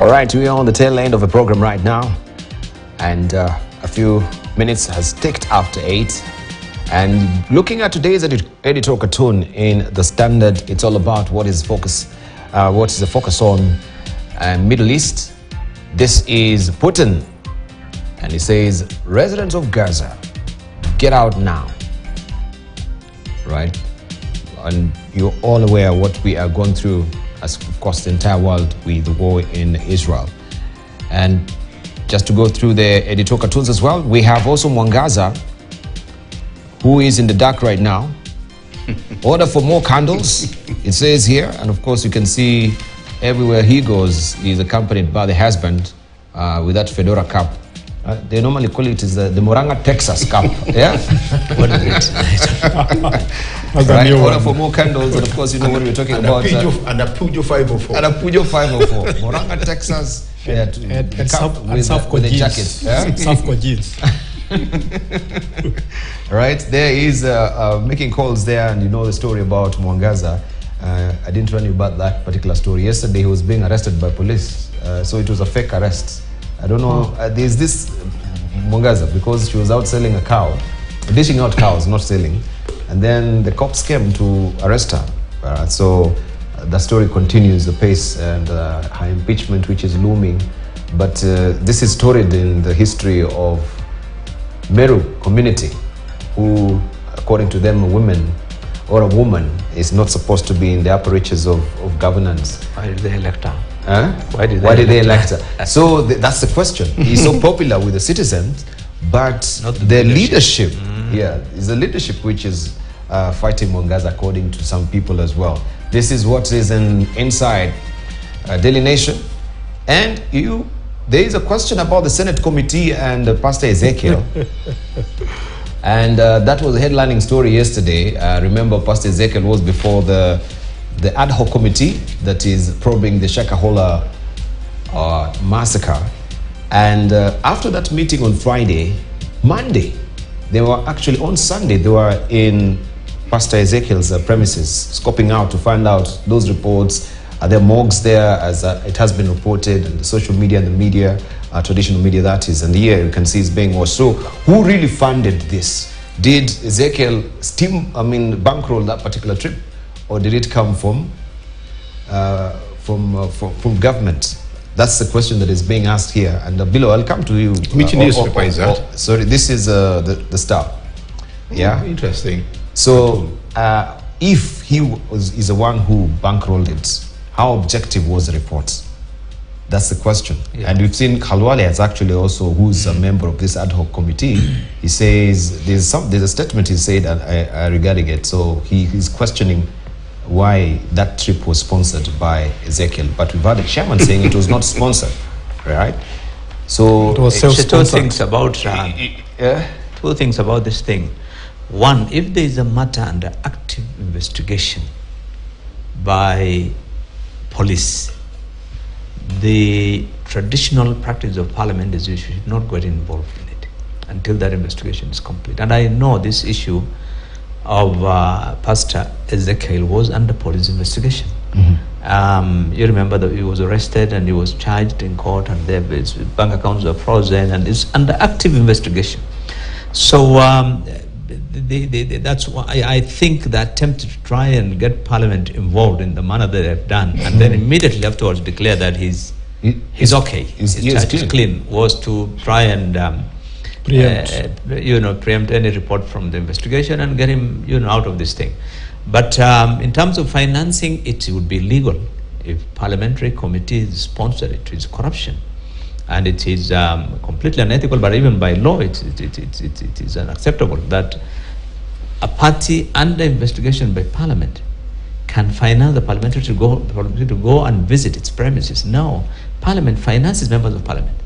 All right, we are on the tail end of the program right now, and a few minutes has ticked after 8. And looking at today's editorial cartoon in the Standard, it's all about what is the focus on Middle East. This is Putin, and he says, residents of Gaza, get out now. Right? And you're all aware of what we are going through as, of course, the entire world with the war in Israel. And just to go through the editorial cartoons as well, we have also Mwangaza, who is in the dark right now. Order for more candles, it says here. And of course, you can see everywhere he goes, he's accompanied by the husband with that fedora cap. They normally call it the Moranga, Texas cup. Yeah? What is it? Right? Order for more candles, and of course, you know what we're talking about. And a Pujo 504. And a Pujo 504. Moranga, Texas. And with the jacket. Yeah? Jeans. Right? There is making calls there, and you know the story about Mwangaza. I didn't tell you about that particular story. Yesterday, he was being arrested by police. So it was a fake arrest. I don't know, there's this Mwangaza, because she was out selling a cow, dishing out cows, not selling. And then the cops came to arrest her. So the story continues, the pace and her impeachment, which is looming. But this is storied in the history of Meru community, who, according to them, a woman is not supposed to be in the upper reaches of governance. Why did they elect her? Why did they elect her? So that's the question. He's so popular with the citizens, but the leadership, is the leadership which is fighting Mwangaza, according to some people as well. This is what is inside Daily Nation. And there is a question about the Senate committee and Pastor Ezekiel. And that was a headlining story yesterday. Remember, Pastor Ezekiel was before the ad hoc committee that is probing the Shakahola massacre. And after that meeting on Monday, they were actually on Sunday, they were in Pastor Ezekiel's premises, scoping out to find out those reports. Are there morgues there, as it has been reported in the social media and the media, traditional media that is, and here you can see it's being watched. So who really funded this? Did Ezekiel bankroll that particular trip, or did it come from government? That's the question that is being asked here. And below, I'll come to you. Which newspaper is that? Sorry, this is the Star. Yeah, interesting. So if he is the one who bankrolled it, how objective was the report? That's the question. Yeah. And we've seen Khalwale has actually also, who's a member of this ad hoc committee, he says there's a statement he said regarding it. So he's questioning why that trip was sponsored by Ezekiel. But we've had a chairman saying it was not sponsored, right? So it was two things about two things about this thing. One, if there is a matter under active investigation by police, the traditional practice of parliament is you should not get involved in it until that investigation is complete. And I know this issue of Pastor Ezekiel was under police investigation. You remember that he was arrested and he was charged in court, and his bank accounts are frozen, and it's under active investigation. So that's why I think the attempt to try and get Parliament involved in the manner that they've done, and then immediately afterwards declare that he's okay, his charge is clean, was to try and preempt any report from the investigation and get him out of this thing. But in terms of financing, it would be legal if parliamentary committees sponsor it. It's corruption. And it is completely unethical, but even by law, it is unacceptable that a party under investigation by Parliament can finance the parliamentary to go and visit its premises. No, Parliament finances members of Parliament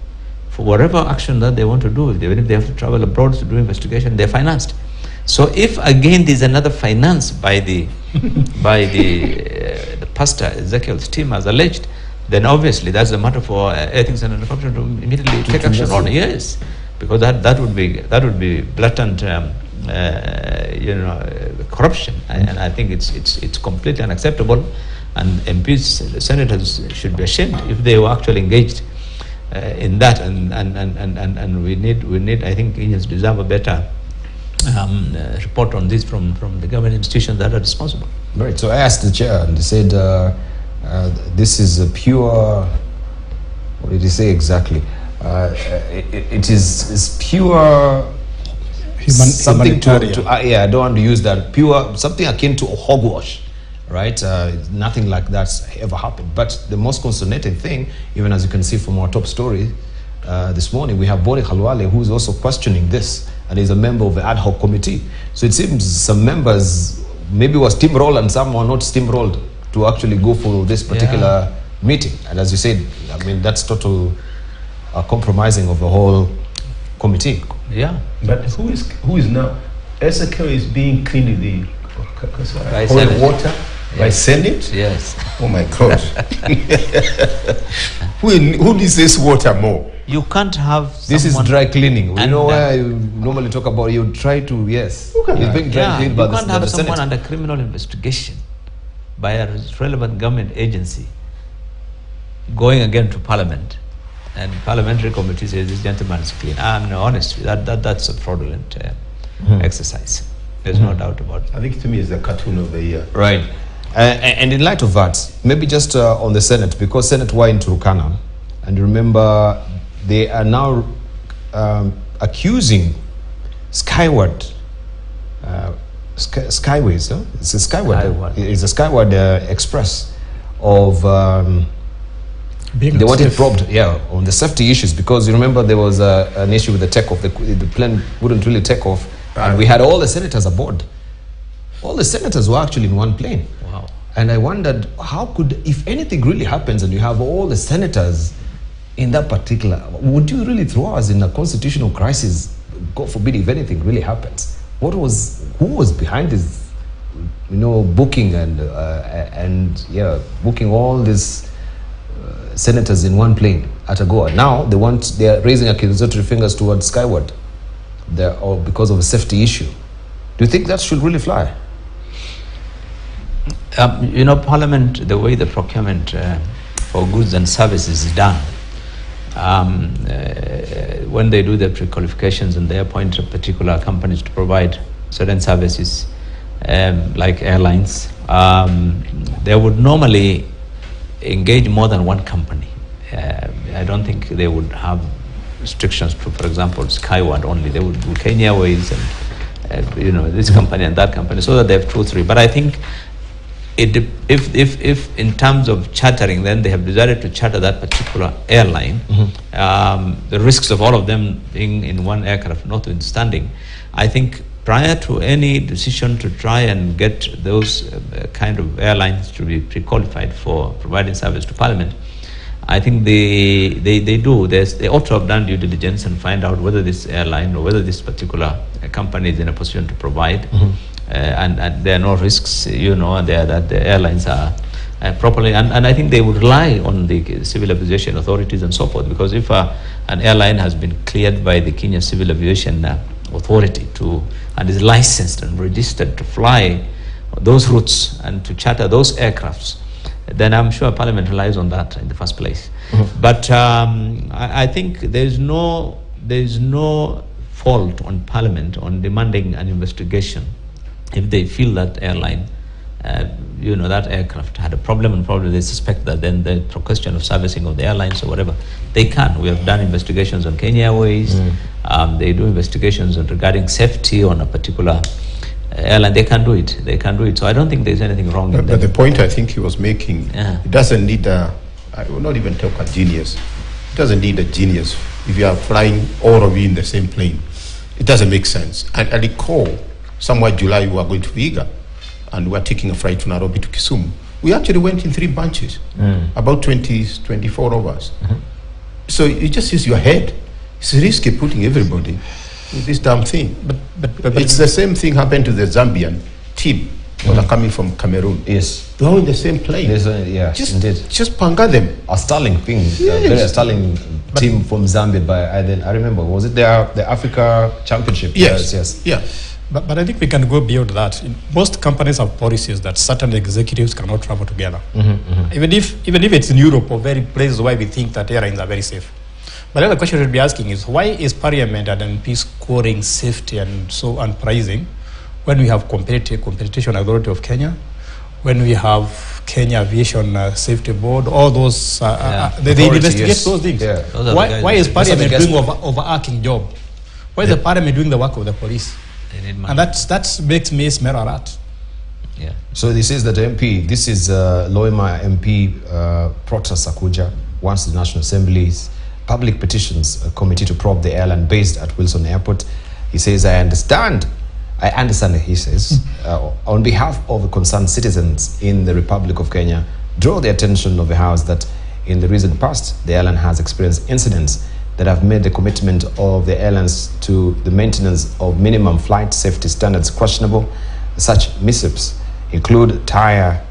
for whatever action that they want to do. Even if they have to travel abroad to do investigation, they're financed. So if again there's another finance by the the Pastor Ezekiel's team as alleged, then obviously that's a matter for ethics and corruption to immediately take action on. Yes, because that would be blatant corruption, and I think it's completely unacceptable. And MPs, the senators should be ashamed if they were actually engaged in that. And we need, I think Kenyans deserve a better report on this from the government institutions that are responsible. Right. So I asked the chair, and they said this is a pure. What did he say exactly? It is pure. Something to yeah, I don't want to use that. Pure, something akin to hogwash, right? Nothing like that's ever happened. But the most concerning thing, even as you can see from our top story this morning, we have Bori Khalwale, who's also questioning this, and is a member of the ad hoc committee. So it seems some members maybe were steamrolled and some were not steamrolled to actually go for this particular meeting. And as you said, I mean, that's total compromising of the whole committee. Yeah. But who is now? SK is being cleaned the water by Senate? Yes. Oh my God. Who needs this water more? You can't have this is dry cleaning. You know where you normally talk about, you try to, yes. It's being dry cleaned by you can't have someone Senate. under criminal investigation by a relevant government agency going again to Parliament, and parliamentary committee says this gentleman is clean. I'm honest, that's a fraudulent exercise. There's no doubt about it. I think to me it's the cartoon of the year. Right. And in light of that, maybe just on the Senate, because Senate were in Turkana, and remember they are now accusing Skyward, Skyways, huh? It's a Skyward. It's a Skyward Express of they wanted probed, on the safety issues, because you remember there was an issue with the takeoff. The plane wouldn't really take off, and we had all the senators aboard. All the senators were actually in one plane. Wow. And I wondered, how could, if anything really happens and you have all the senators in that particular, would you really throw us in a constitutional crisis? God forbid, if anything really happens. Who was behind this, booking and booking all these senators in one plane at a go? Now they are raising accusatory fingers towards Skyward, because of a safety issue. Do you think that should really fly? Parliament, the way the procurement for goods and services is done, when they do their pre-qualifications and they appoint particular companies to provide certain services, like airlines, they would normally engage more than one company. I don't think they would have restrictions to, for example, Skyward only. They would do Kenya Airways and this company and that company, so that they have 2 or 3. But I think if in terms of chartering, then they have decided to charter that particular airline, the risks of all of them being in one aircraft notwithstanding, I think prior to any decision to try and get those kind of airlines to be pre-qualified for providing service to Parliament, I think they ought to have done due diligence and find out whether this airline or whether this particular company is in a position to provide, and there are no risks, that the airlines are properly, and I think they would rely on the civil aviation authorities and so forth, because if an airline has been cleared by the Kenya Civil Aviation Authority and is licensed and registered to fly those routes and to charter those aircrafts, then I'm sure Parliament relies on that in the first place. But I think there's no fault on Parliament on demanding an investigation if they feel that airline, that aircraft had a problem, and probably they suspect that then the question of servicing of the airlines or whatever, they can. We have done investigations on Kenya Airways. They do investigations regarding safety on a particular airline. They can do it. So I don't think there's anything wrong in that. But the point I think he was making, it doesn't need I will not even talk a genius. It doesn't need a genius. If you are flying all of you in the same plane, it doesn't make sense. And I recall somewhere July we were going to Viga, and we were taking a flight to Nairobi to Kisumu. We actually went in 3 bunches, about 24 of us. So you just use your head. It's risky putting everybody in this damn thing. But it's the same thing happened to the Zambian team that are coming from Cameroon. Yes. They're all in the same plane. Just panga them. A sterling thing. A sterling team from Zambia I remember, was it the Africa Championship? Yes. Yeah. But I think we can go beyond that. Most companies have policies that certain executives cannot travel together. Even if it's in Europe or very places where we think that airlines are very safe. But the other question we should be asking is, why is Parliament and MP scoring safety and pricing when we have Competition Authority of Kenya, when we have Kenya Aviation Safety Board, all those, they investigate those things. Yeah. Why is Parliament doing overarching job? Why is the Parliament doing the work of the police? And that makes me smell a rat. Yeah. So this is that MP, this is Loima MP Proctor Sakuja wants the National Assembly's Public Petitions Committee to probe the airline based at Wilson Airport. He says, I understand, he says, on behalf of the concerned citizens in the Republic of Kenya, draw the attention of the House that in the recent past, the airline has experienced incidents that have made the commitment of the airlines to the maintenance of minimum flight safety standards questionable. Such mishaps include tire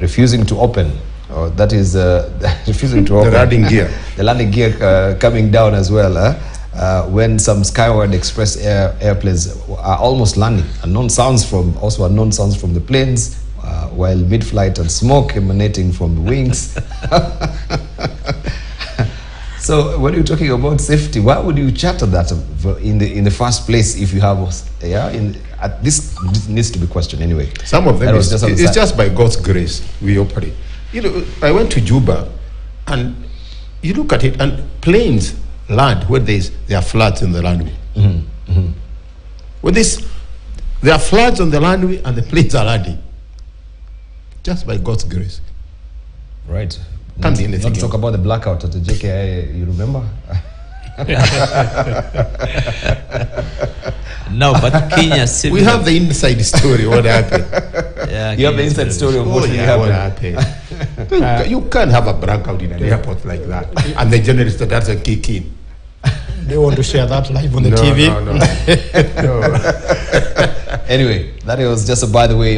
refusing to open, or that is refusing to open. The landing gear. The landing gear coming down as well. When some Skyward Express airplanes are almost landing, unknown sounds from the planes, while mid-flight and smoke emanating from the wings. So when you're talking about safety, why would you charter that in the first place if you have, this needs to be questioned anyway. Some of them, it's just by God's grace we operate. You know, I went to Juba, and you look at it, and planes land where there are floods in the runway. With this, there are floods on the runway, and the planes are landing. Just by God's grace. Right. Not to talk about the blackout at the JKI, you remember? No, but Kenya civil... We have the inside story, what happened. Yeah, you have the inside story of what happened. You can't have a blackout in an airport like that, and the journalist doesn't kick in. They want to share that live on the TV. No. Anyway, that was just a by the way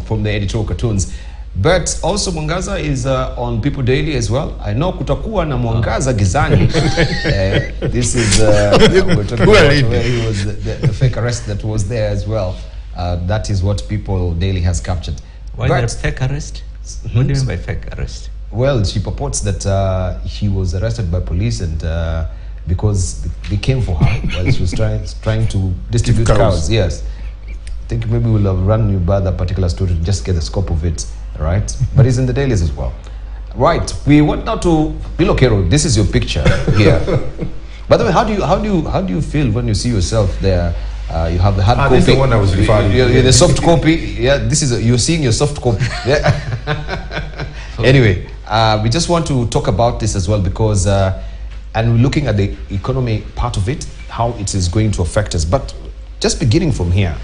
from the editorial cartoons. But also Mwangaza is on People Daily as well. I know kutakuwa na Mwangaza gizani. This is we're talking about where he was the fake arrest that was there as well. That is what People Daily has captured. Why there fake arrest? What do you mean by fake arrest? Well, she purports that he was arrested by police and because they came for her while she was trying to distribute cows. Yes. I think maybe we'll have run you by that particular story to just get the scope of it. Right, but it's in the dailies as well. Right, we want now to Bilokero. This is your picture here. By the way, how do you feel when you see yourself there? You have the hard copy. This is the one I was referring to. You're the soft copy. Yeah, this is you're seeing your soft copy. Yeah. Anyway, we just want to talk about this as well because, and we're looking at the economy part of it, how it is going to affect us. But just beginning from here.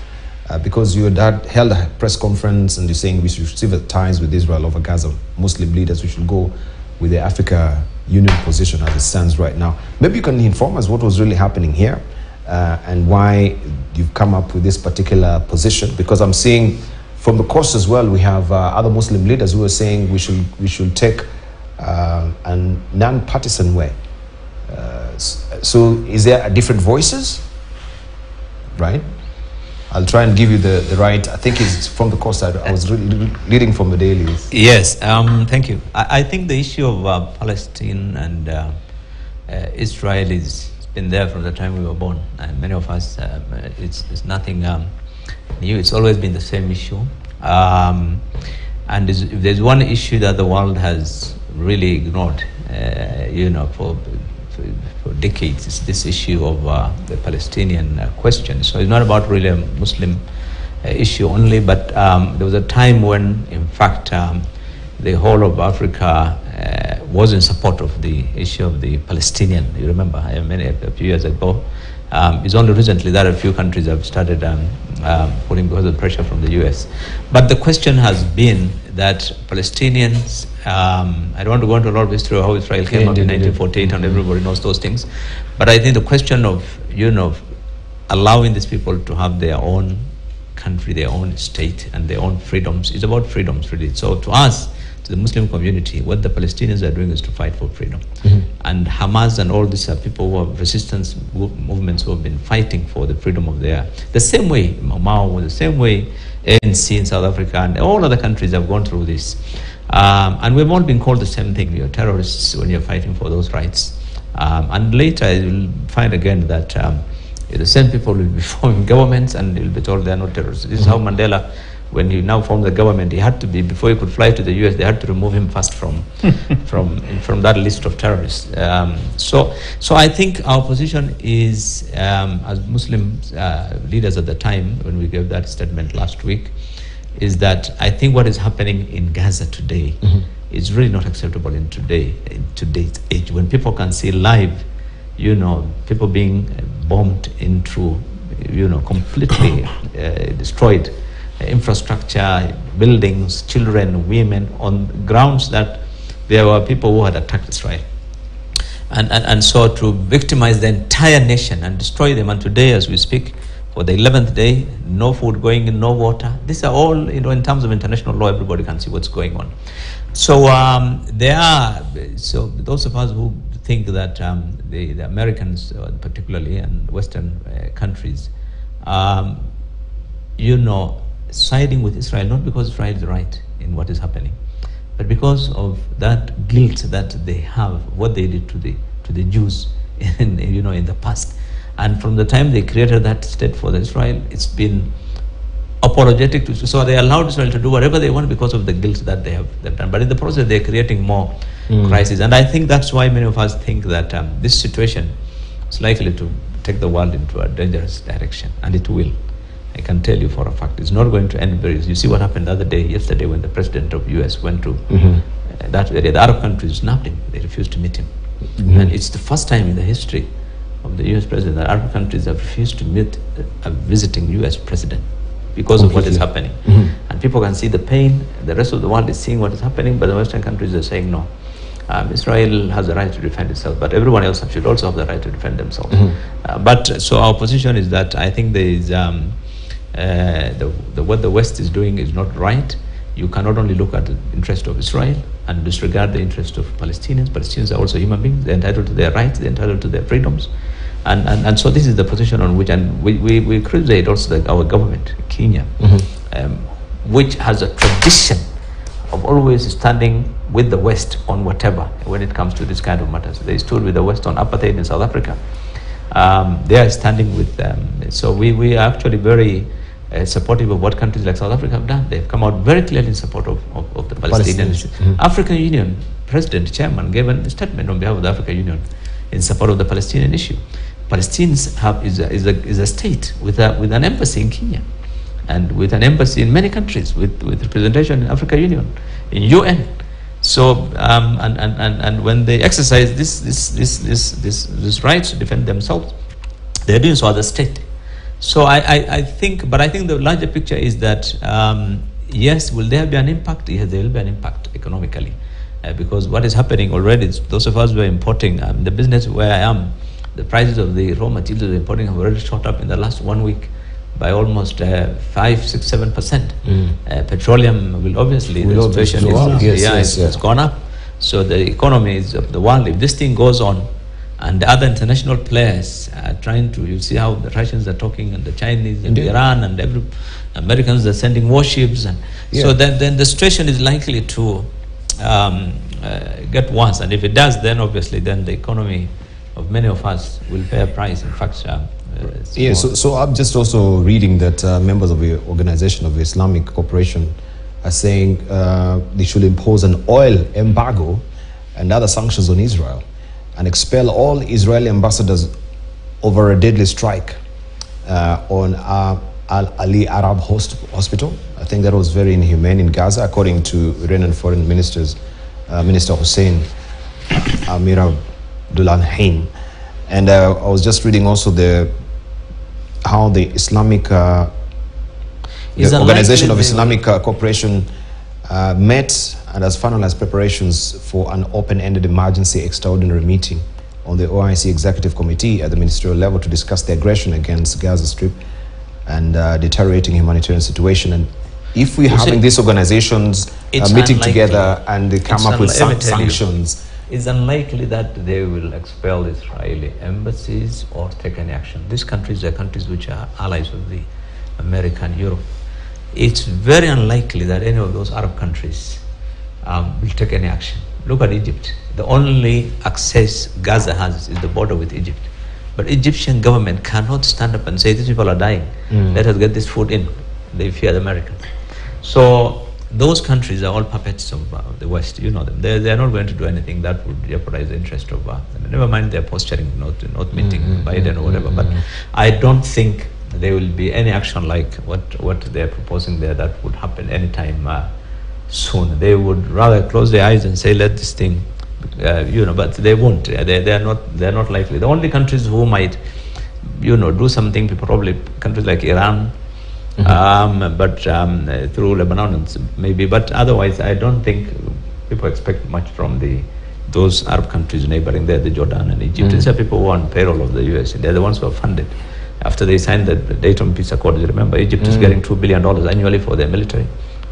Because you had held a press conference and you're saying we should sever ties with Israel over Gaza, Muslim leaders, we should go with the Africa Union position as it stands right now. Maybe you can inform us what was really happening here and why you've come up with this particular position. Because I'm seeing from the course as well, we have other Muslim leaders who are saying we should take a non-partisan way. So is there different voices, right? I'll try and give you the right. I think it's from the course side. I was reading from the dailies. Yes, thank you. I think the issue of Palestine and Israel has been there from the time we were born. And many of us, it's nothing new. It's always been the same issue. And if there's one issue that the world has really ignored, for decades, is this issue of the Palestinian question. So it's not about really a Muslim issue only, but there was a time when, in fact, the whole of Africa was in support of the issue of the Palestinian. You remember, a few years ago. It's only recently that a few countries have started putting because of pressure from the US. But the question has been that Palestinians, I don't want to go into a lot of history of how Israel came up in 1948 and everybody knows those things. But I think the question of, allowing these people to have their own country, their own state and their own freedoms is about freedoms really. So to us, it's to the Muslim community, what the Palestinians are doing is to fight for freedom. And Hamas and all these people who have resistance movements who have been fighting for the freedom of the same way Mao, the same way ANC in South Africa, and all other countries have gone through this. And we've all been called the same thing. You're terrorists when you're fighting for those rights. And later you'll find again that the same people will be forming governments and you'll be told they're not terrorists. This is how Mandela, when he now formed the government, he had to be, before he could fly to the US, they had to remove him first from that list of terrorists. So I think our position is, as Muslim leaders at the time, when we gave that statement last week, is that I think what is happening in Gaza today is really not acceptable in today's age, when people can see live, people being bombed into, completely destroyed infrastructure, buildings, children, women, on grounds that there were people who had attacked Israel. And so to victimize the entire nation and destroy them, and today as we speak, for the 11th day, no food going in, no water. These are all, in terms of international law, everybody can see what's going on. So so those of us who think that the Americans, particularly, and Western countries, siding with Israel, not because Israel is right in what is happening, but because of that guilt that they have, what they did to the Jews in the past. And from the time they created that state for Israel, it's been apologetic to, so they allowed Israel to do whatever they want because of the guilt that they've done. But in the process, they're creating more crises. And I think that's why many of us think that this situation is likely to take the world into a dangerous direction, and it will. I can tell you for a fact, it's not going to end very. You see what happened the other day, yesterday, when the president of US went to that area. The Arab countries snapped him. They refused to meet him. And it's the first time in the history of the US president that Arab countries have refused to meet a visiting US president because of what is happening. And people can see the pain. The rest of the world is seeing what is happening, but the Western countries are saying no. Israel has the right to defend itself, but everyone else should also have the right to defend themselves. But so our position is that I think there is what the West is doing is not right. You cannot only look at the interest of Israel and disregard the interest of Palestinians. Palestinians are also human beings. They're entitled to their rights. They're entitled to their freedoms. And so this is the position on which, and we criticize also our government, Kenya, which has a tradition of always standing with the West on whatever when it comes to this kind of matters. They stood with the West on apartheid in South Africa. They are standing with them. So we are actually very supportive of what countries like South Africa have done. They've come out very clearly in support of the Palestinian issue. African Union President, Chairman, gave a statement on behalf of the African Union in support of the Palestinian issue. Palestinians is a state with an embassy in Kenya, and with an embassy in many countries, with representation in African Union, in UN. So and when they exercise this right to defend themselves, they're doing so as a state. So I think the larger picture is that yes, will there be an impact? Yes, there will be an impact economically, because what is happening already is those of us who are importing, the business where I am, the prices of the raw materials we're importing have already shot up in the last 1 week by almost 5%, 6%, 7%. Petroleum will obviously, the situation is it's gone up. So the economies of the world, if this thing goes on, and the other international players are trying to, you see how the Russians are talking, and the Chinese, and Iran, and every Americans are sending warships, and so then the situation is likely to get worse. And if it does, then obviously then the economy of many of us will pay a price. In fact, so I'm just also reading that members of the Organization of Islamic Cooperation are saying they should impose an oil embargo and other sanctions on Israel, and expel all Israeli ambassadors over a deadly strike on Al-Ali Arab Hospital. I think that was very inhumane in Gaza, according to Iranian Foreign Minister Hussein Amir Abdullahian. And I was just reading also how the Islamic the Organization of Islamic Cooperation met and has finalized preparations for an open-ended emergency extraordinary meeting on the OIC Executive Committee at the ministerial level to discuss the aggression against Gaza Strip and deteriorating humanitarian situation. And If we're having these organizations meeting together and they come up with some sanctions, it's unlikely that they will expel Israeli embassies or take any action. These countries are countries which are allies of the America and Europe. It's very unlikely that any of those Arab countries will take any action. Look at Egypt. The only access Gaza has is the border with Egypt. But Egyptian government cannot stand up and say, these people are dying. Let us get this food in. They fear the Americans. So those countries are all puppets of the West. You know them. They are not going to do anything that would jeopardize the interest of, never mind their posturing, not meeting Biden or whatever. But I don't think there will be any action like what they're proposing there that would happen anytime soon. They would rather close their eyes and say, let this thing, but they won't. They're not likely. The only countries who might, do something, probably countries like Iran, but through Lebanon maybe. But otherwise, I don't think people expect much from those Arab countries neighboring there, the Jordan and Egypt. These are people who are on payroll of the US. They're the ones who are funded. After they signed the Dayton Peace Accord, you remember, Egypt is getting $2 billion annually for their military.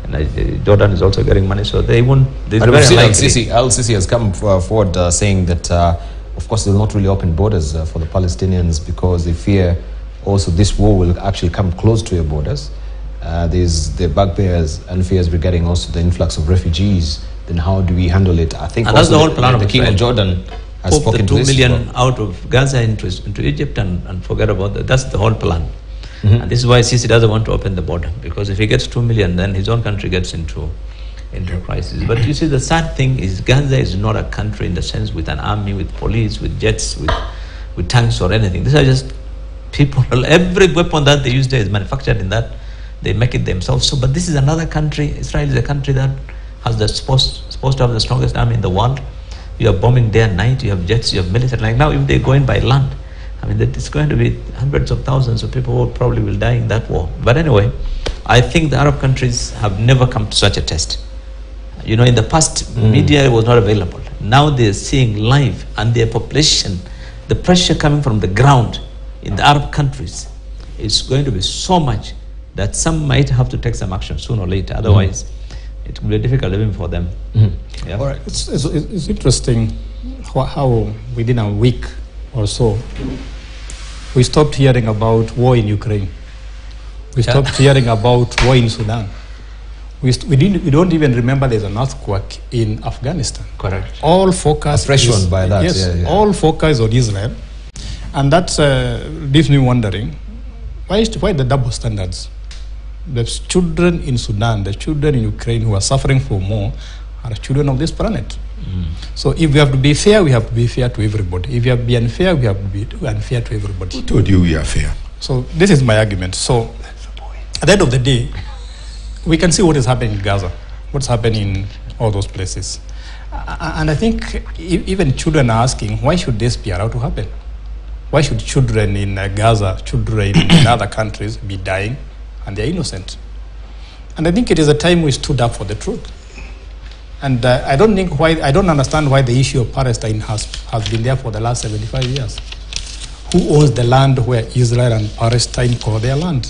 And Jordan is also getting money, so they won't. Al-Sisi has come forward saying that, of course, they will not really open borders for the Palestinians because they fear also this war will actually come close to your borders. There's the bugbears and fears regarding also the influx of refugees. Then how do we handle it? I think that's the whole plan of the King of Jordan has spoken to this. 2 million out of Gaza into Egypt and forget about that. That's the whole plan. And this is why Sisi doesn't want to open the border, because if he gets 2 million, then his own country gets into crisis. But you see, the sad thing is Gaza is not a country in the sense with an army, with police, with jets, with tanks or anything. These are just people. Every weapon that they use there is manufactured in that. They make it themselves. So, but this is another country. Israel is a country that has supposed to have the strongest army in the world. You are bombing day and night. You have jets. You have military. Like now, if they go in by land, I mean, it's going to be hundreds of thousands of people who probably will die in that war. But anyway, I think the Arab countries have never come to such a test. In the past, media was not available. Now they're seeing live, and their population, the pressure coming from the ground in the Arab countries is going to be so much that some might have to take some action sooner or later. Otherwise, it will be difficult even for them. Yeah. All right. It's interesting how within a week or so, we stopped hearing about war in Ukraine. We stopped hearing about war in Sudan. We don't even remember there's an earthquake in Afghanistan. Correct. All focus pressured by that. Yes, all focus on Israel, and that leaves me wondering why the double standards. The children in Sudan, the children in Ukraine who are suffering for more, are children of this planet. So if we have to be fair, we have to be fair to everybody. If we have to be unfair, we have to be unfair to everybody. Who told you we are fair? So this is my argument. So at the end of the day, we can see what is happening in Gaza, what's happening in all those places. And I think even children are asking, why should this be allowed to happen? Why should children in Gaza, children in other countries be dying and they're innocent? And I think it is a time we stood up for the truth. And I don't understand why the issue of Palestine has been there for the last 75 years. Who owns the land where Israel and Palestine call their land?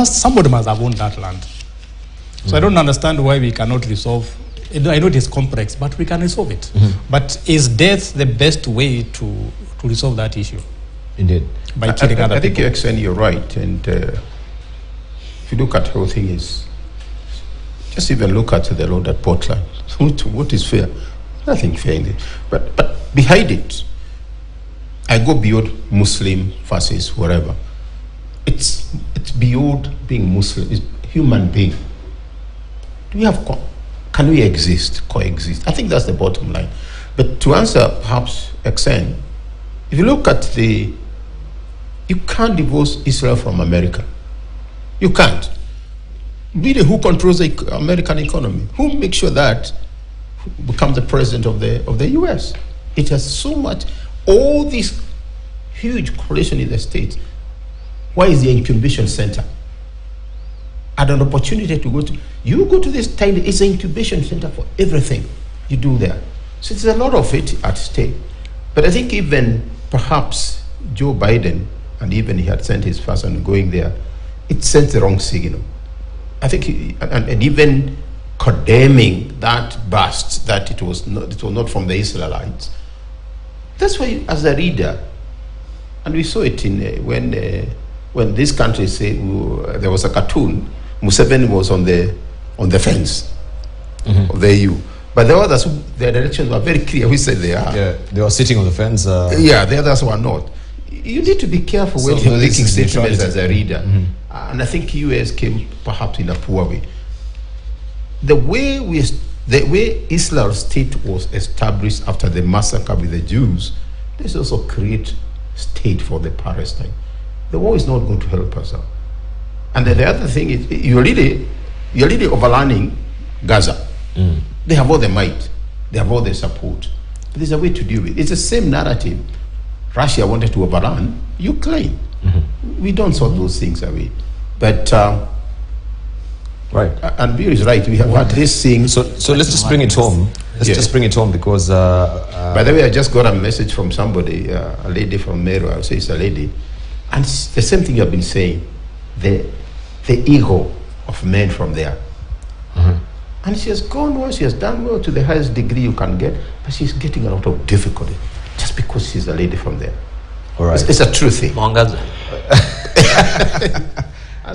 Somebody must have owned that land. So I don't understand why we cannot resolve. I know it is complex, but we can resolve it. But is death the best way to resolve that issue? Indeed. By killing other people? I think, XN, you're right. And if you look at how thing is, just even look at the road at Portland. What is fair? Nothing fair in it. But behind it, I go beyond Muslim versus whatever. It's beyond being Muslim. It's human being. Can we coexist? I think that's the bottom line. But to answer perhaps XN, if you look at you can't divorce Israel from America. You can't. Really, who controls the American economy? Who makes sure that becomes the president of the US? It has so much, all this huge correlation in the States. Why is the incubation center? Had an opportunity to go to this tiny, it's an incubation center for everything you do there. So there's a lot of it at stake. But I think even perhaps Joe Biden, and even he had sent his person going there, it sent the wrong signal. I think, and even condemning that burst, that it was not from the Israelites. That's why, as a reader, and we saw it in when this country said there was a cartoon, Museveni was on the fence of the EU, but the others, their directions were very clear. We said they are. Yeah, they were sitting on the fence. Yeah, the others were not. You need to be careful when you're making statements as a reader. And I think US came perhaps in a poor way. The way Israel state was established after the massacre with the Jews, this also create state for the Palestine. The war is not going to help us out. And then the other thing is, you're really overrunning Gaza. They have all the might, they have all the support. But there's a way to deal with it. It's the same narrative. Russia wanted to overrun Ukraine. We don't sort those things away. But right, and Bill is right. We have had this thing. So let's just bring it home. Let's just bring it home because. By the way, I just got a message from somebody, a lady from Meru. I'll say it's a lady, and it's the same thing you've been saying. The ego of men from there. And she has gone well. She has done well to the highest degree you can get, but she's getting a lot of difficulty just because she's a lady from there. All right, it's a true thing. Mwangaza.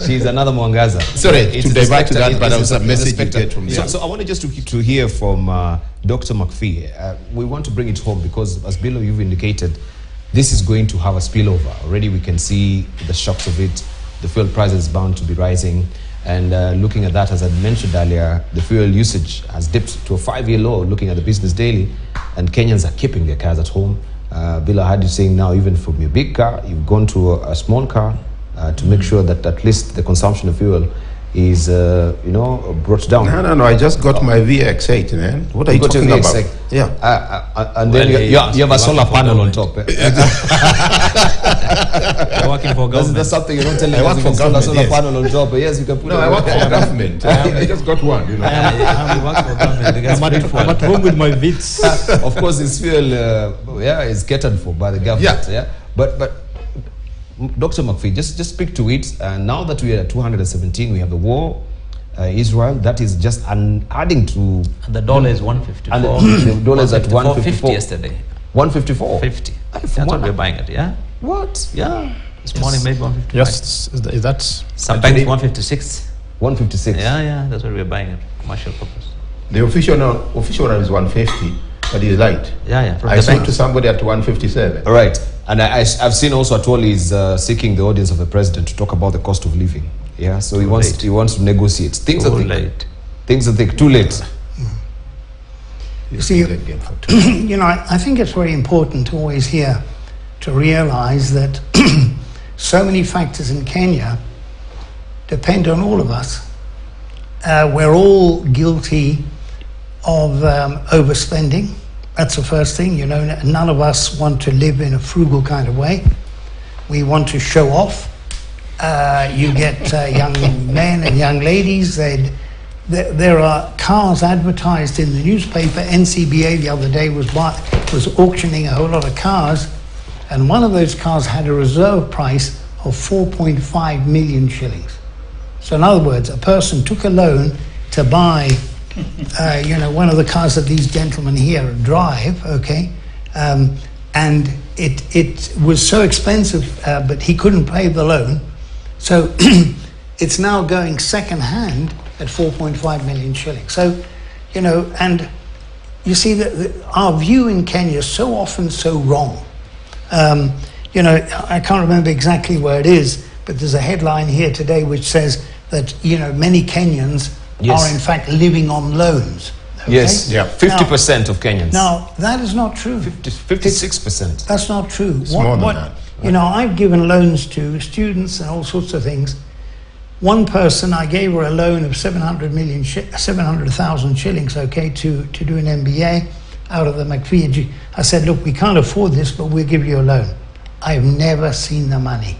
She's another Mwangaza. Sorry, to divert to that, but I was a message you get from there. So I wanted just to hear from Dr. McPhee. We want to bring it home because, as Bilo, you've indicated, this is going to have a spillover. Already we can see the shocks of it. The fuel price is bound to be rising. And looking at that, as I mentioned earlier, the fuel usage has dipped to a 5-year low, looking at the Business Daily, and Kenyans are keeping their cars at home. Bill, I heard you saying now, even from your big car, you've gone to a small car to make sure that at least the consumption of fuel is, brought down. No, I just got my VX8, man. What are you talking about? Yeah. And then you have a solar panel on top. You're working for government. That's something you don't tell me. I work for government, a solar panel on top. Yes, you can put it. No, I work for government. I just got one, you know. I work for government. I'm at home with my Vitz. Of course, this fuel, is catered for by the government. Yeah. But Dr. McPhee, just speak to it. Now that we are at 217, we have the war, Israel. That is just adding to. And the dollar is 154. And the dollar is at 154 yesterday. 154. 50. That's what we're buying it. Yeah. What? Yeah. This morning maybe 155. Yes, is that sometimes 156. 156. Yeah. That's what we're buying it. Commercial purpose. The official one is 150, but he's light. Yeah. I spoke to somebody at 157. All right. And I've seen also Atwoli is seeking the audience of the president to talk about the cost of living. Yeah. So he wants to negotiate. Things are late. Things are too late. You see, I think it's very important to always to realize that so many factors in Kenya depend on all of us. We're all guilty of overspending. That's the first thing. None of us want to live in a frugal kind of way. We want to show off. You get young men and young ladies. There are cars advertised in the newspaper. NCBA the other day was auctioning a whole lot of cars, and one of those cars had a reserve price of 4.5 million shillings. So in other words, a person took a loan to buy one of the cars that these gentlemen here drive, okay, and it was so expensive, but he couldn't pay the loan, so it's now going second hand at 4.5 million shillings. So, and you see that our view in Kenya is so often so wrong. I can't remember exactly where it is, but there's a headline here today which says that many Kenyans are in fact living on loans. Okay? Yes, 50% of Kenyans. Now that is not true. 56%. That's not true. It's more than that. I've given loans to students and all sorts of things. One person, I gave her a loan of 700,000 shillings, okay, to do an MBA out of the McPhee. I said, look, we can't afford this, but we'll give you a loan. I've never seen the money.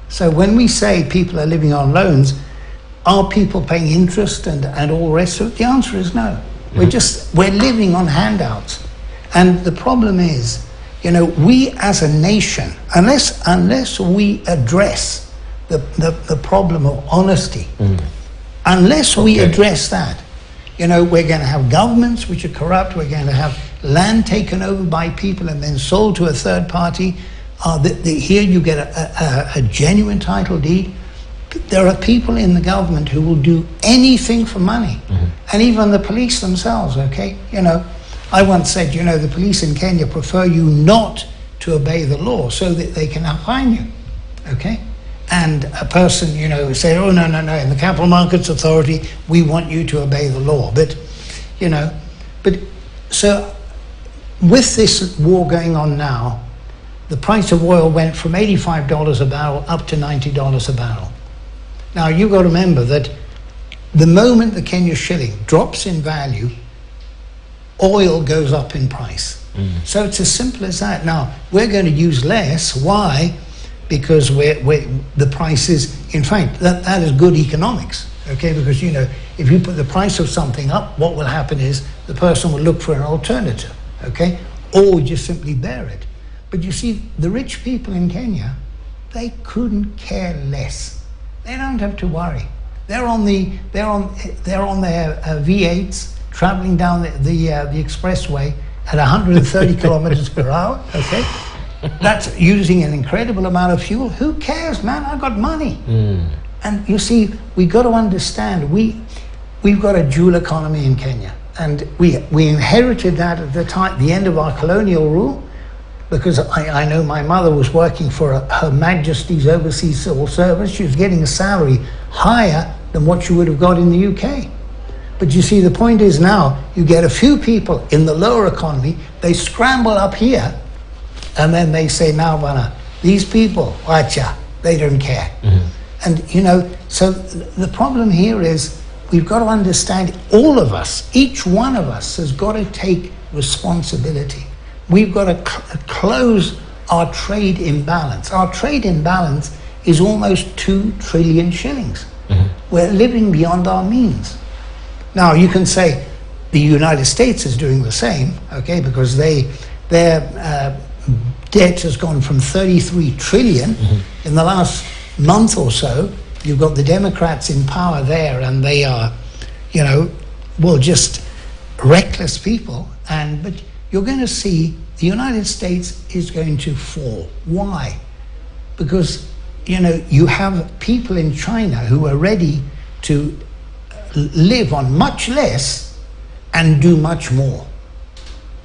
So when we say people are living on loans, are people paying interest and all the rest of it? The answer is no. We're living on handouts. And the problem is, we as a nation, unless we address the problem of honesty, unless we address that, you know, we're going to have governments which are corrupt, we're going to have land taken over by people and then sold to a third party. Here you get a genuine title deed. There are people in the government who will do anything for money, and even the police themselves, okay? You know, I once said, you know, the police in Kenya prefer you not to obey the law so that they can fine you, okay? And a person, you know, say, oh, no, no, no, in the Capital Markets Authority, we want you to obey the law. But, you know, so with this war going on now, the price of oil went from $85 a barrel up to $90 a barrel. Now, you've got to remember that the moment the Kenya shilling drops in value, oil goes up in price. So it's as simple as that. Now, we're going to use less. Why? Because the price is, in fact, that is good economics, okay? Because, you know, if you put the price of something up, what will happen is the person will look for an alternative, okay? Or just simply bear it. But you see, the rich people in Kenya, they couldn't care less. They don't have to worry. They're on their V8s, traveling down the expressway at 130 kilometers per hour, okay? That's using an incredible amount of fuel. Who cares, man? I've got money. And you see, we've got to understand, we've got a dual economy in Kenya. And we inherited that at the end of our colonial rule, because I know my mother was working for Her Majesty's Overseas Civil Service. She was getting a salary higher than what she would have got in the UK. But you see, the point is now, you get a few people in the lower economy, they scramble up here, and then they say, now, Bana, these people, wacha, they don't care. And, you know, so the problem here is we've got to understand, all of us, each one of us has got to take responsibility. We've got to close our trade imbalance. Our trade imbalance is almost 2 trillion shillings. We're living beyond our means. Now, you can say the United States is doing the same, okay, because their debt has gone from 33 trillion in the last month or so. You've got the Democrats in power there, and they are, you know, well, just reckless people. But you're going to see the United States is going to fall. Why? Because, you know, you have people in China who are ready to live on much less and do much more.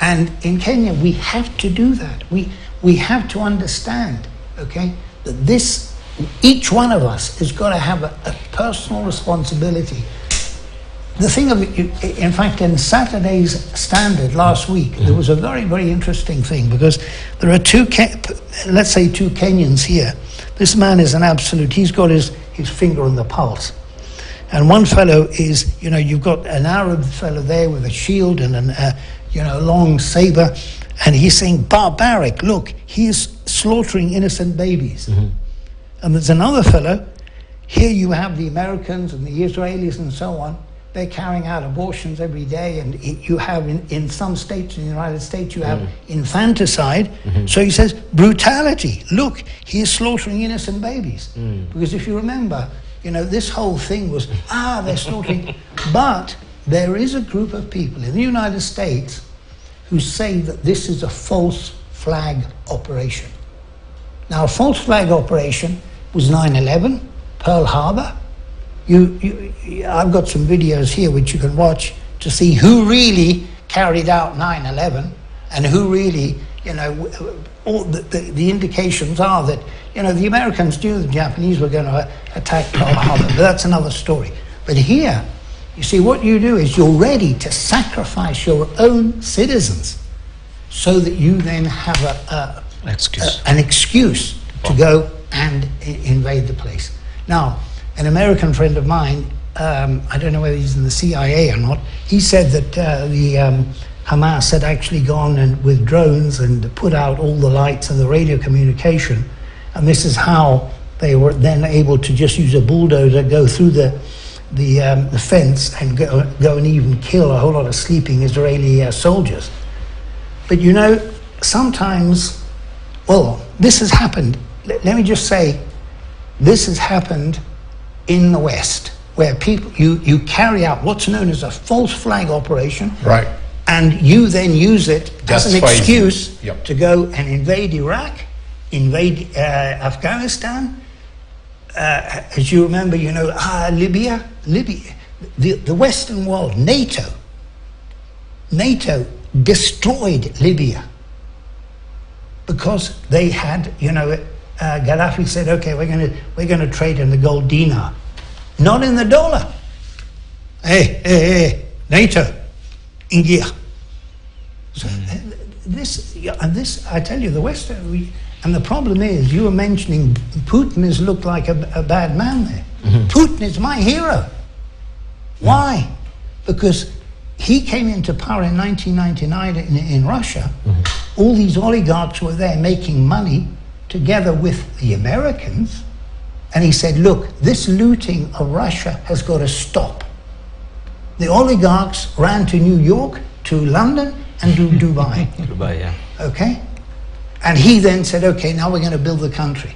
And in Kenya, we have to do that. We have to understand, okay, that each one of us has got to have a personal responsibility. The thing of it, in fact, in Saturday's Standard last week, there was a very, very interesting thing, because there are let's say two Kenyans here. This man is an absolute, he's got his finger on the pulse. And one fellow is, you know, you've got an Arab fellow there with a shield and a long saber, and he's saying, barbaric, look, he is slaughtering innocent babies. And there's another fellow, here you have the Americans and the Israelis and so on, they're carrying out abortions every day, and you have in some states in the United States, you have infanticide. So he says, brutality, look, he is slaughtering innocent babies. Because if you remember, you know, this whole thing was, they're slaughtering. But there is a group of people in the United States who say that this is a false flag operation. Now, a false flag operation was 9/11, Pearl Harbor. I've got some videos here which you can watch to see who really carried out 9/11 and who really, you know, all the indications are that, you know, the Americans knew the Japanese were going to attack Pearl Harbor, but that's another story. But here, you see, what you do is you're ready to sacrifice your own citizens so that you then have an excuse to go and invade the place. Now, an American friend of mine, I don't know whether he's in the CIA or not, he said that the Hamas had actually gone and with drones and put out all the lights and the radio communication, and this is how they were then able to just use a bulldozer, go through the fence and go and even kill a whole lot of sleeping Israeli soldiers. But you know, sometimes, well, this has happened. Let me just say, this has happened in the West, where people, you carry out what's known as a false flag operation. Right. And you then use it as an excuse Yep. to go and invade Iraq, invade Afghanistan. As you remember, you know, Libya, the Western world, NATO destroyed Libya because they had, you know, Gaddafi said, okay, we're going to trade in the gold dinar, not in the dollar. Hey, NATO, India. So this, I tell you, the Western, and the problem is, you were mentioning Putin has looked like a bad man there. Putin is my hero. Why? Because he came into power in 1999 in Russia. All these oligarchs were there making money together with the Americans. And he said, look, this looting of Russia has got to stop. The oligarchs ran to New York, to London, and to Dubai. Dubai, yeah. Okay? And he then said, okay, now we're going to build the country.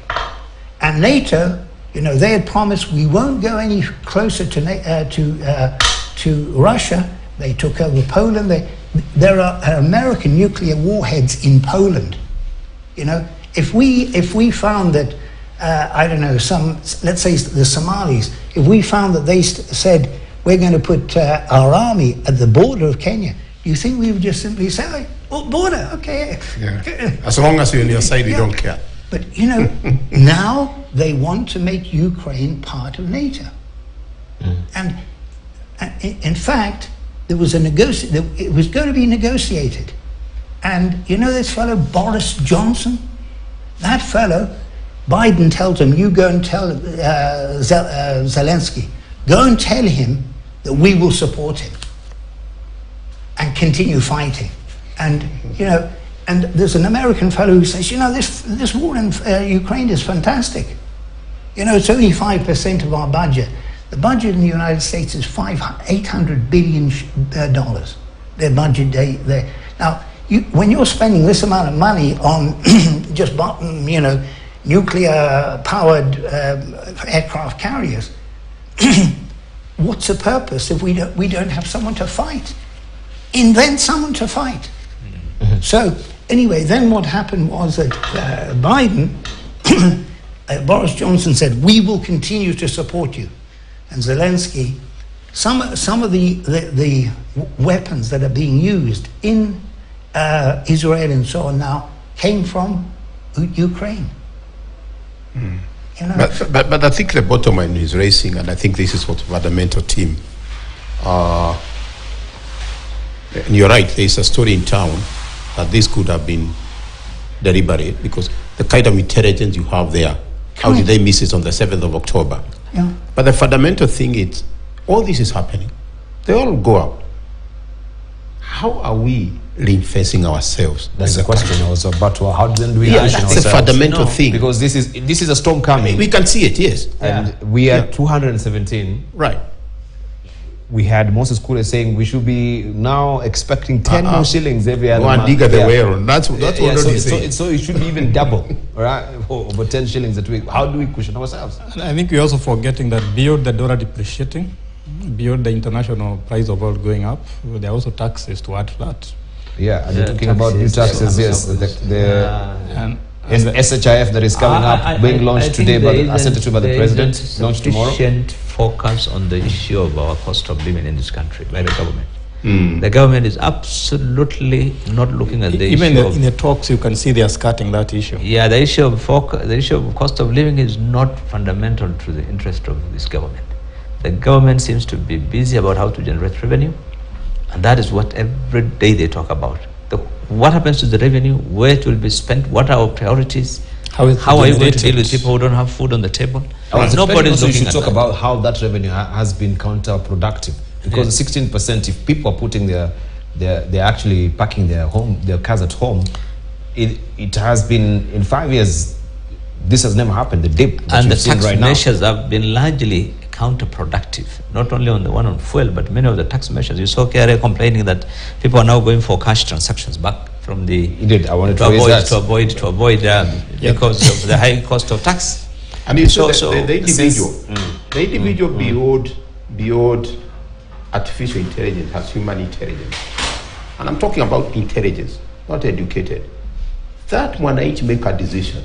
And NATO, you know, they had promised we won't go any closer to Russia. They took over Poland. There are American nuclear warheads in Poland. You know, if we found that, I don't know, let's say the Somalis, if we found that they said we're going to put our army at the border of Kenya, do you think we would just simply say, oh, border, okay. Yeah. As long as you're on your side, we don't care. But, you know, now they want to make Ukraine part of NATO. And in fact, there was it was going to be negotiated. And you know this fellow, Boris Johnson? That fellow, Biden tells him, you go and tell Zelensky, go and tell him that we will support him and continue fighting. And, you know, and there's an American fellow who says, you know, this war in Ukraine is fantastic. You know, it's only 5% of our budget. The budget in the United States is $800 billion. Their budget, now, when you're spending this amount of money on just, you know, nuclear-powered aircraft carriers, what's the purpose if we don't have someone to fight? Invent someone to fight. So anyway, then what happened was that Biden, Boris Johnson said, we will continue to support you. And Zelensky, some of the weapons that are being used in Israel and so on now came from Ukraine. You know? But I think the bottom line is raising, and I think this is what fundamental team. And you're right, there's a story in town that this could have been deliberate, because the kind of intelligence you have there, how did they miss it on the 7th of October? Yeah. But the fundamental thing is, all this is happening. They all go out. How are we reinforcing ourselves? That's the question I was about to. How do we that's ourselves? a fundamental thing. Because this is a storm coming. We can see it, yes. And we are 217. Right. We had Moses Kule saying we should be now expecting 10 more shillings every other One month. digger the way around. That's what he's saying. So it should be even double, right? Over 10 shillings a week. How do we cushion ourselves? And I think we're also forgetting that beyond the dollar depreciating, beyond the international price of oil going up, there are also taxes to add flat. Yeah, and you're talking about new taxes, yes. The SHIF that is coming up, being launched today, assented by the president, launched tomorrow. Sufficient focus on the issue of our cost of living in this country by the government. The government is absolutely not looking at the even issue. In the talks, you can see they are skirting that issue. Yeah, the issue of cost of living is not fundamental to the interest of this government. The government seems to be busy about how to generate revenue, and that is what every day they talk about. What happens to the revenue, where it will be spent, what are our priorities, how are you going to deal with people who don't have food on the table? Nobody is looking at talk about how that revenue has been counterproductive, because the 16%, if people are putting they're actually parking their cars at home, it has been in 5 years. This has never happened. The dip that and the you've seen tax right now measures have been largely counterproductive, not only on the one on fuel, but many of the tax measures. You saw KRA complaining that people are now going for cash transactions back from the I wanted to avoid because of the high cost of tax. And you saw the individual, the individual behold beyond artificial intelligence has human intelligence. And I'm talking about intelligence, not educated. That mwananchi make a decision.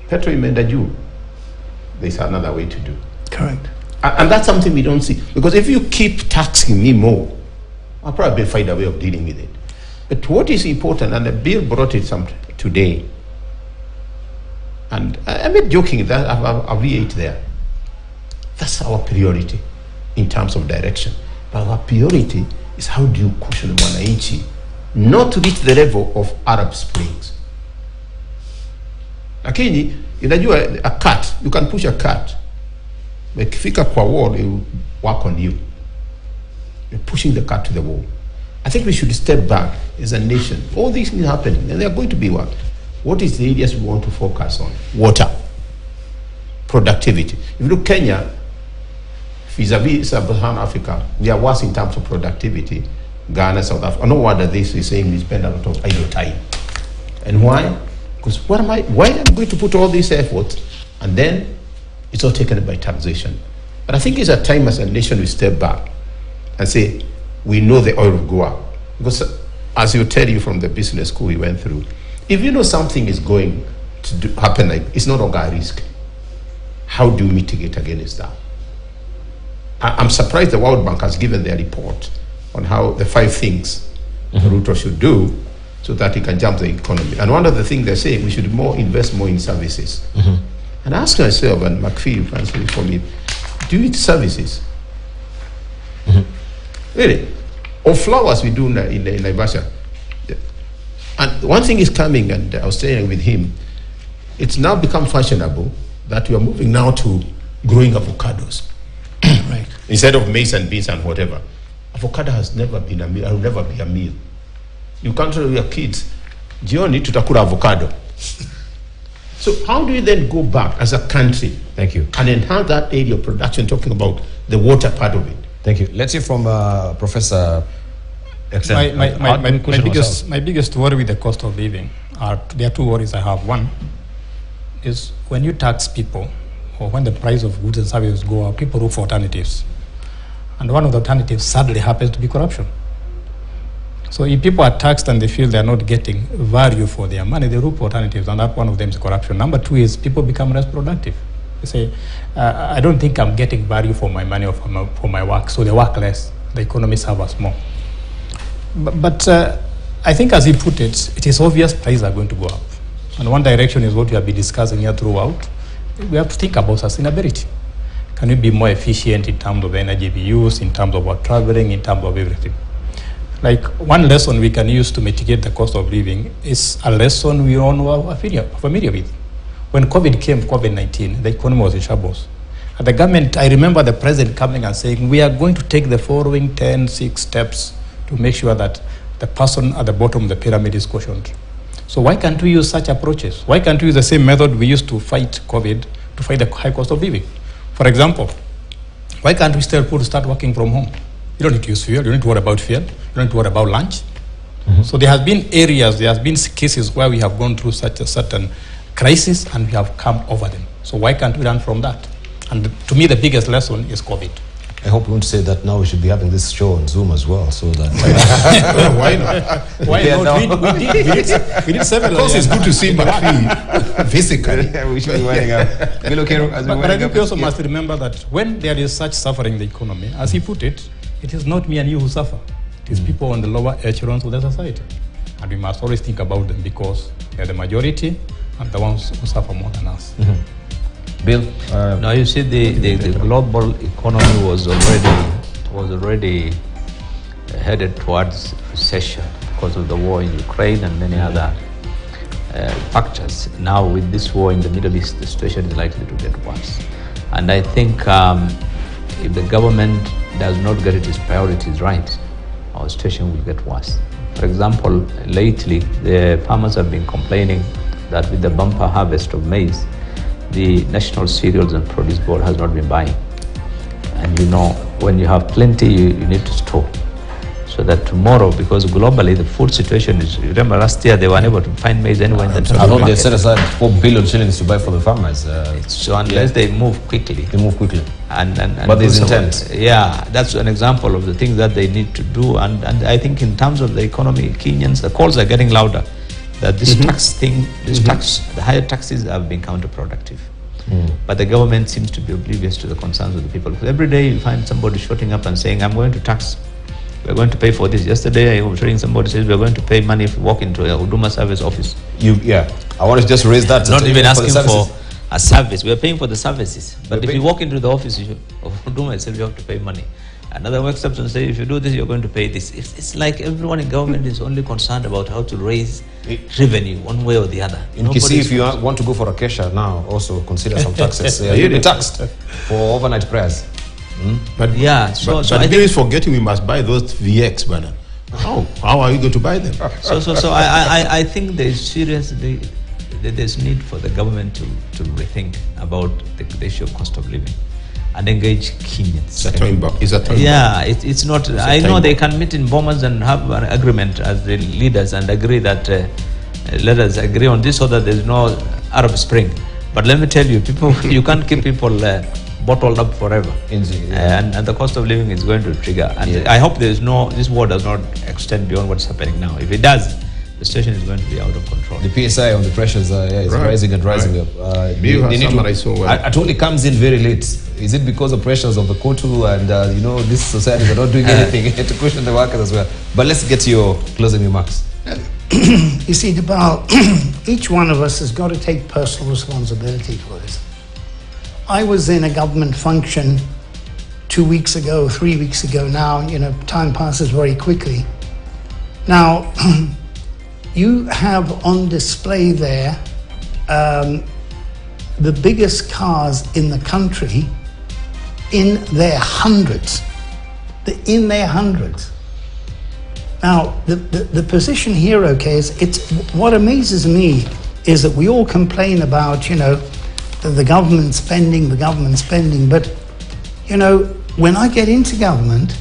Petro imeenda juu. There's another way to do. Correct. And that's something we don't see. Because if you keep taxing me more, I'll probably find a way of dealing with it. But what is important, and the bill brought it today, and I'm not joking, that I'll re-8 there. That's our priority in terms of direction. But our priority is how do you cushion mwananchi not to reach the level of Arab Springs. Lakini, inajua a cat, you can push a cat. But ikifika kwa wall, it will work on you. You're pushing the cat to the wall. I think we should step back as a nation. All these things are happening, and they are going to be what? What is the areas we want to focus on? Water, productivity. If you look Kenya, vis-a-vis Sub-Saharan Africa, we are worse in terms of productivity. Ghana, South Africa. No wonder this is saying we spend a lot of idle time. And why? Because why am I going to put all this effort and then it's all taken by taxation? But I think it's a time as a nation we step back and say, we know the oil will go up. Because as you tell you from the business school we went through, if you know something is going to happen, like it's no longer a risk, how do you mitigate against that? I'm surprised the World Bank has given their report on how the 5 things Ruto should do so that he can jump the economy. And one of the things they're saying, we should invest more in services. And I ask myself, and McPhee, you answer it for me, do you eat services? Really? Or flowers we do in Naivasha. And one thing is coming, and I was saying with him, it's now become fashionable that we are moving now to growing avocados. Right. Instead of maize and beans and whatever. Avocado has never been a meal, will never be a meal. You can't tell your kids, jioni tutakula avocado. So how do you then go back as a country? Thank you. And enhance that area of production, talking about the water part of it? Thank you. Let's hear from Professor. My biggest worry with the cost of living there are 2 worries I have. One is when you tax people, or when the price of goods and services go up, people look for alternatives. And one of the alternatives sadly happens to be corruption. So if people are taxed and they feel they are not getting value for their money, they look for alternatives, and that one of them is corruption. Number 2 is people become less productive. They say, I don't think I'm getting value for my money or for my work, so they work less. The economy suffers more. But I think, as he put it, it is obvious prices are going to go up. And one direction is what we have been discussing here throughout. We have to think about sustainability. Can we be more efficient in terms of energy we use, in terms of our traveling, in terms of everything? Like, one lesson we can use to mitigate the cost of living is a lesson we all are familiar with. When COVID came, COVID-19, the economy was in shambles. And the government, I remember the president coming and saying, we are going to take the following 6 steps to make sure that the person at the bottom of the pyramid is cautioned. So why can't we use such approaches? Why can't we use the same method we used to fight COVID, to fight the high cost of living? For example, why can't we tell people to start working from home? You don't need to use fuel, you don't need to worry about fuel, you don't need to worry about lunch. So there has been areas, there has been cases where we have gone through such a certain crisis and we have come over them. So why can't we learn from that? And to me, the biggest lesson is COVID. I hope you won't say that now we should be having this show on Zoom as well, so that... Why not? Why not? We did several. Of course, it's good to see McPhee physically. We should be winding up. But I think we also must remember that when there is such suffering in the economy, as he put it, it is not me and you who suffer. It is people on the lower echelons of the society. And we must always think about them because they are the majority and the ones who suffer more than us. Bill? Now you see the global economy was already headed towards recession because of the war in Ukraine and many other factors. Now with this war in the Middle East, the situation is likely to get worse. And I think if the government does not get its priorities right, our situation will get worse. For example, lately the farmers have been complaining that with the bumper harvest of maize, the National Cereals and Produce Board has not been buying. And you know, when you have plenty, you need to store. so that tomorrow, because globally the food situation is, remember last year they were unable to find maize anywhere in the I thought they set aside 4 billion shillings to buy for the farmers. So unless they move quickly. They move quickly. And but there's intent. Yeah, that's an example of the things that they need to do. And I think in terms of the economy, Kenyans, the calls are getting louder. That this tax thing, the higher taxes have been counterproductive. But the government seems to be oblivious to the concerns of the people. Because every day you find somebody shooting up and saying, I'm going to tax, we're going to pay for this. Yesterday I was hearing somebody says, we're going to pay money if you walk into a Huduma service office. I want to just raise that. Not even asking for a service. We're paying for the services. But if you walk into the office of Huduma itself, you have to pay money. Another works up and say, if you do this, you're going to pay this. It's like everyone in government is only concerned about how to raise revenue one way or the other. In Kisii, if you want to go for a kesha now, also consider some taxes. You'll be taxed for overnight prayers. But I think it's forgetting we must buy those VX, banner. How are you going to buy them? So I think there's there's need for the government to rethink about the issue of cost of living and engage Kenyans. It's not. I know they can meet in Bomas and have an agreement as the leaders and agree that let us agree on this so that there's no Arab Spring. But let me tell you, people, you can't keep people bottled up forever. And the cost of living is going to trigger. And I hope this war does not extend beyond what's happening now. If it does, the situation is going to be out of control. The PSI on the pressures is rising and rising up. It only comes in very late. Is it because of pressures of the Kotu and these societies are not doing anything to cushion the workers as well? But let's get your closing remarks. You see, Debal, each one of us has got to take personal responsibility for this. I was in a government function 2 weeks ago, 3 weeks ago now, time passes very quickly. Now, you have on display there the biggest cars in the country in their hundreds. Now, the position here, okay, is what amazes me is that we all complain about, the government spending, but, when I get into government,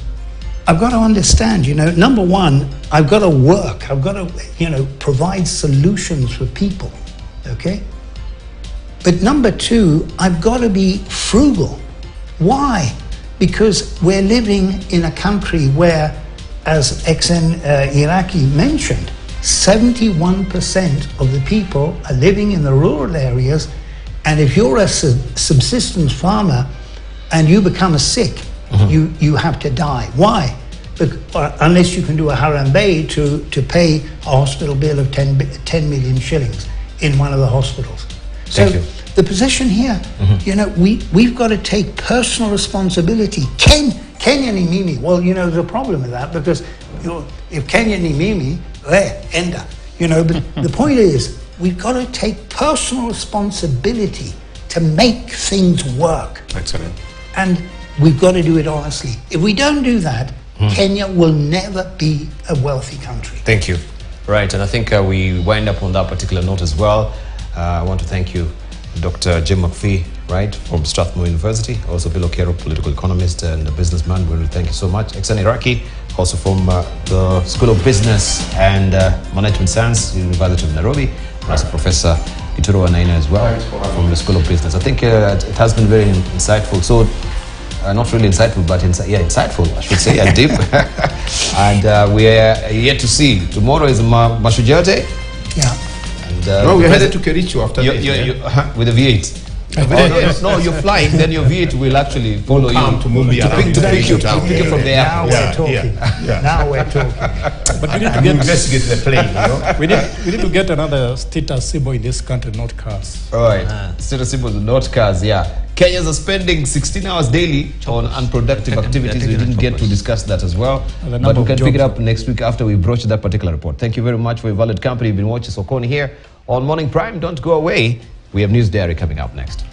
I've got to understand, number one, I've got to work. I've got to, provide solutions for people, okay? But number two, I've got to be frugal. Why? Because we're living in a country where, as ex-Iraqi mentioned, 71% of the people are living in the rural areas, and if you're a subsistence farmer and you become sick, you have to die. Why? Unless you can do a harambe to pay a hospital bill of 10 million shillings in one of the hospitals. So the position here, we've got to take personal responsibility. Kenya ni mimi. Well, there's a problem with that because if Kenya ni mimi, enda. But the point is, we've got to take personal responsibility to make things work. Excellent. And we've got to do it honestly. If we don't do that, Kenya will never be a wealthy country. Thank you. Right, and I think we wind up on that particular note as well. I want to thank you, Dr. Jim McPhee, right, from Strathmore University, also Bill Okero, political economist and a businessman. We really thank you so much. Ex-Iraqi, also from the School of Business and Management Science, University of Nairobi, and also Professor Ituro Anaina as well, from the School of Business. I think it has been very insightful. So, not really insightful, but insightful, I should say, and deep. And we are yet to see. Tomorrow is Mashujaa Day. Yeah. And we're headed to Kericho after this. With the V8. No, you're flying, then your V8 will actually follow you to Mumbai to pick you from the airport. Now we're talking. Now we're talking. But we need to investigate the plane, we need to get another status symbol in this country, not cars. All right, status symbol, not cars, Kenyans are spending 16 hours daily on unproductive activities. We didn't get to discuss that as well. But we can pick it up next week after we broach that particular report. Thank you very much for your valued company. You've been watching Sokoni here on Morning Prime. Don't go away. We have News Diary coming up next.